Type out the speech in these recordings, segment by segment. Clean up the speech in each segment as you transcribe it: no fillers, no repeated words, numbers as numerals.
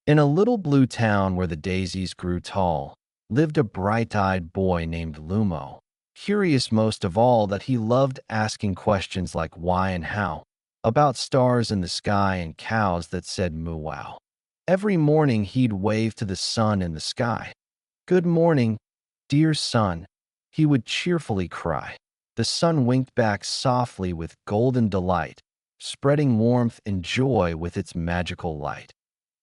In a little blue town where the daisies grew tall, lived a bright-eyed boy named Lumo, curious most of all that he loved asking questions like why and how, about stars in the sky and cows that said moo wow. Every morning he'd wave to the sun in the sky. "Good morning, dear sun," he would cheerfully cry. The sun winked back softly with golden delight, spreading warmth and joy with its magical light.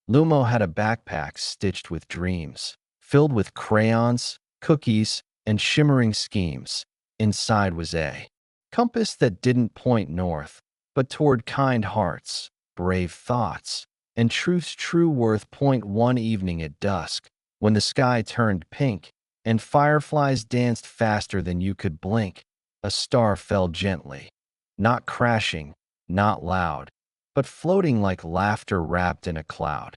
Lumo had a backpack stitched with dreams, filled with crayons, cookies, and shimmering schemes. Inside was a compass that didn't point north, but toward kind hearts, brave thoughts, and truth's true worth. Point one evening at dusk, when the sky turned pink and fireflies danced faster than you could blink, a star fell gently, not crashing, not loud, but floating like laughter wrapped in a cloud.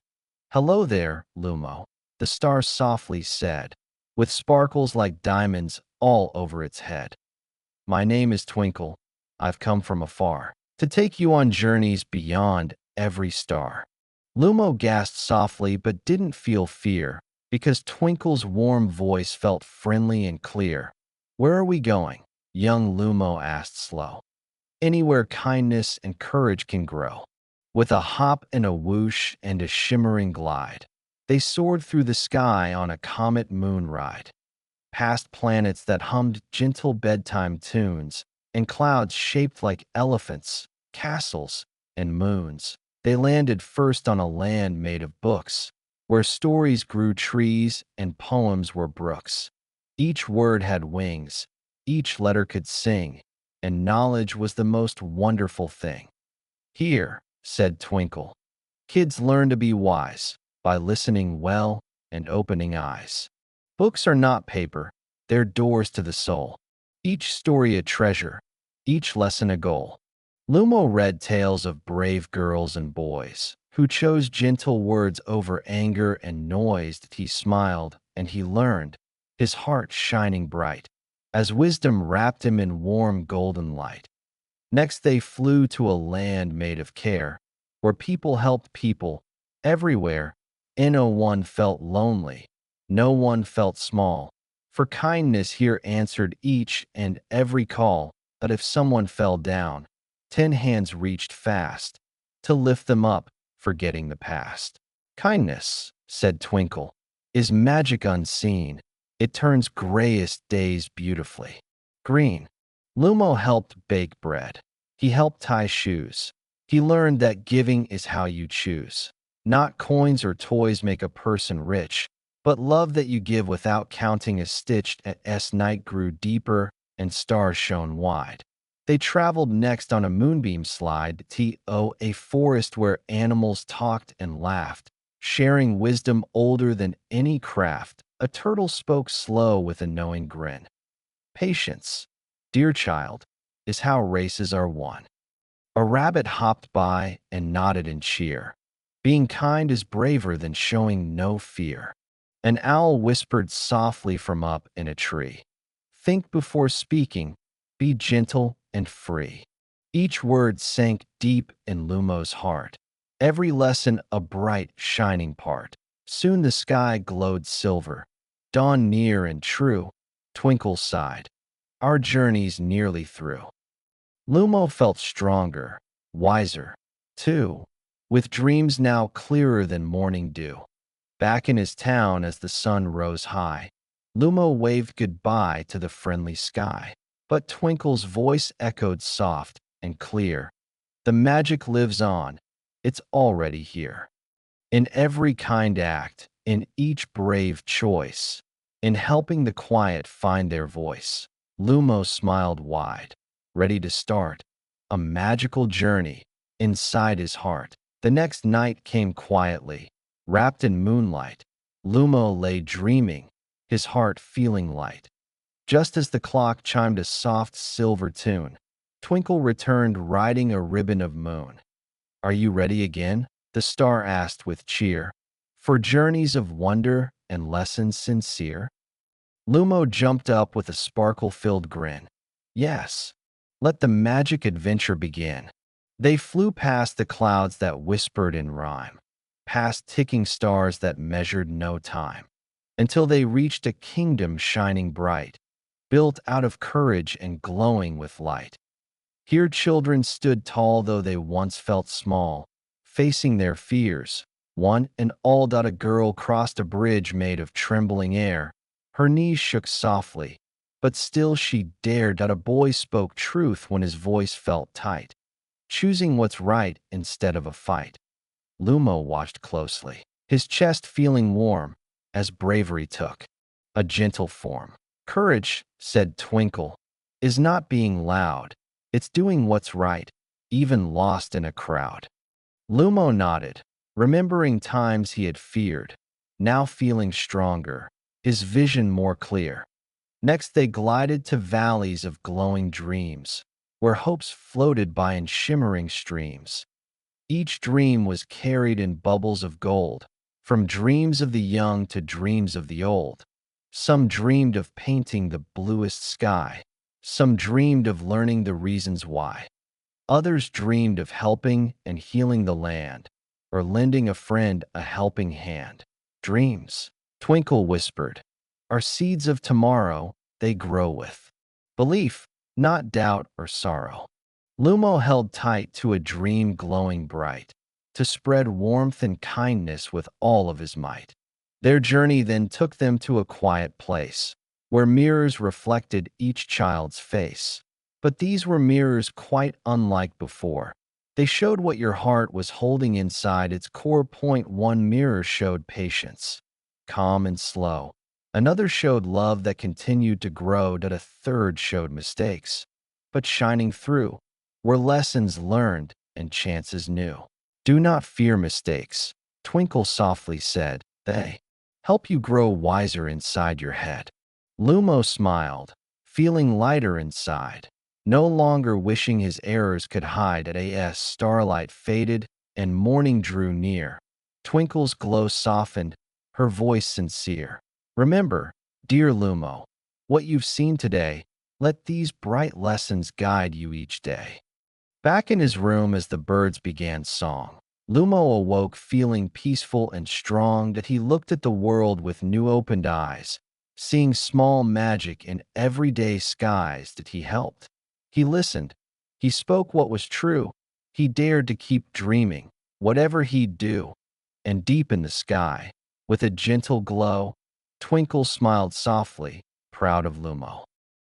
"Hello there, Lumo," the star softly said, with sparkles like diamonds all over its head. "My name is Twinkle. I've come from afar to take you on journeys beyond every star." Lumo gasped softly but didn't feel fear, because Twinkle's warm voice felt friendly and clear. "Where are we going?" young Lumo asked slow. "Anywhere kindness and courage can grow." With a hop and a whoosh and a shimmering glide, they soared through the sky on a comet moon ride, past planets that hummed gentle bedtime tunes and clouds shaped like elephants, castles, and moons. They landed first on a land made of books, where stories grew trees and poems were brooks. Each word had wings, each letter could sing, and knowledge was the most wonderful thing. "Here," said Twinkle, "kids learn to be wise by listening well and opening eyes. Books are not paper, they're doors to the soul. Each story a treasure, each lesson a goal." Lumo read tales of brave girls and boys who chose gentle words over anger and noise. He smiled and he learned, his heart shining bright, as wisdom wrapped him in warm golden light. Next they flew to a land made of care, where people helped people everywhere. No one felt lonely, no one felt small, for kindness here answered each and every call. That if someone fell down, 10 hands reached fast to lift them up, forgetting the past. "Kindness," said Twinkle, "is magic unseen. It turns grayest days beautifully green." Lumo helped bake bread. He helped tie shoes. He learned that giving is how you choose. Not coins or toys make a person rich, but love that you give without counting a stitch. As night grew deeper and stars shone wide, they traveled next on a moonbeam slide to a forest where animals talked and laughed, sharing wisdom older than any craft. A turtle spoke slow with a knowing grin. "Patience, dear child, is how races are won." A rabbit hopped by and nodded in cheer. "Being kind is braver than showing no fear." An owl whispered softly from up in a tree. "Think before speaking, be gentle and free." Each word sank deep in Lumo's heart, every lesson a bright, shining part. Soon the sky glowed silver, dawn near and true. Twinkle sighed, "Our journey's nearly through." Lumo felt stronger, wiser, too, with dreams now clearer than morning dew. Back in his town as the sun rose high, Lumo waved goodbye to the friendly sky. But Twinkle's voice echoed soft and clear. "The magic lives on. It's already here. In every kind act, in each brave choice, in helping the quiet find their voice." Lumo smiled wide, ready to start a magical journey inside his heart. The next night came quietly, wrapped in moonlight. Lumo lay dreaming, his heart feeling light. Just as the clock chimed a soft silver tune, Twinkle returned riding a ribbon of moon. "Are you ready again?" the star asked with cheer, "for journeys of wonder and lessons sincere?" Lumo jumped up with a sparkle-filled grin. "Yes, let the magic adventure begin." They flew past the clouds that whispered in rhyme, past ticking stars that measured no time, until they reached a kingdom shining bright, built out of courage and glowing with light. Here children stood tall though they once felt small, facing their fears. One and all. A girl crossed a bridge made of trembling air. Her knees shook softly, but still she dared. A boy spoke truth when his voice felt tight, choosing what's right instead of a fight. Lumo watched closely, his chest feeling warm as bravery took a gentle form. Courage, said Twinkle, is not being loud. It's doing what's right, even lost in a crowd. Lumo nodded, remembering times he had feared, now feeling stronger, his vision more clear. Next they glided to valleys of glowing dreams, where hopes floated by in shimmering streams. Each dream was carried in bubbles of gold, from dreams of the young to dreams of the old. Some dreamed of painting the bluest sky, some dreamed of learning the reasons why. Others dreamed of helping and healing the land, or lending a friend a helping hand. Dreams, Twinkle whispered, are seeds of tomorrow. They grow with belief, not doubt or sorrow. Lumo held tight to a dream glowing bright, to spread warmth and kindness with all of his might. Their journey then took them to a quiet place, where mirrors reflected each child's face. But these were mirrors quite unlike before. They showed what your heart was holding inside its core. One mirror showed patience, calm and slow. Another showed love that continued to grow. A third showed mistakes, but shining through were lessons learned and chances new. Do not fear mistakes, Twinkle softly said. They help you grow wiser inside your head. Lumo smiled, feeling lighter inside, no longer wishing his errors could hide. As starlight faded and morning drew near, Twinkle's glow softened, her voice sincere. Remember, dear Lumo, what you've seen today. Let these bright lessons guide you each day. Back in his room as the birds began song, Lumo awoke feeling peaceful and strong. He looked at the world with new opened eyes, seeing small magic in everyday skies. He helped. He listened. He spoke what was true. He dared to keep dreaming, whatever he'd do. And deep in the sky, with a gentle glow, Twinkle smiled softly, proud of Lumo.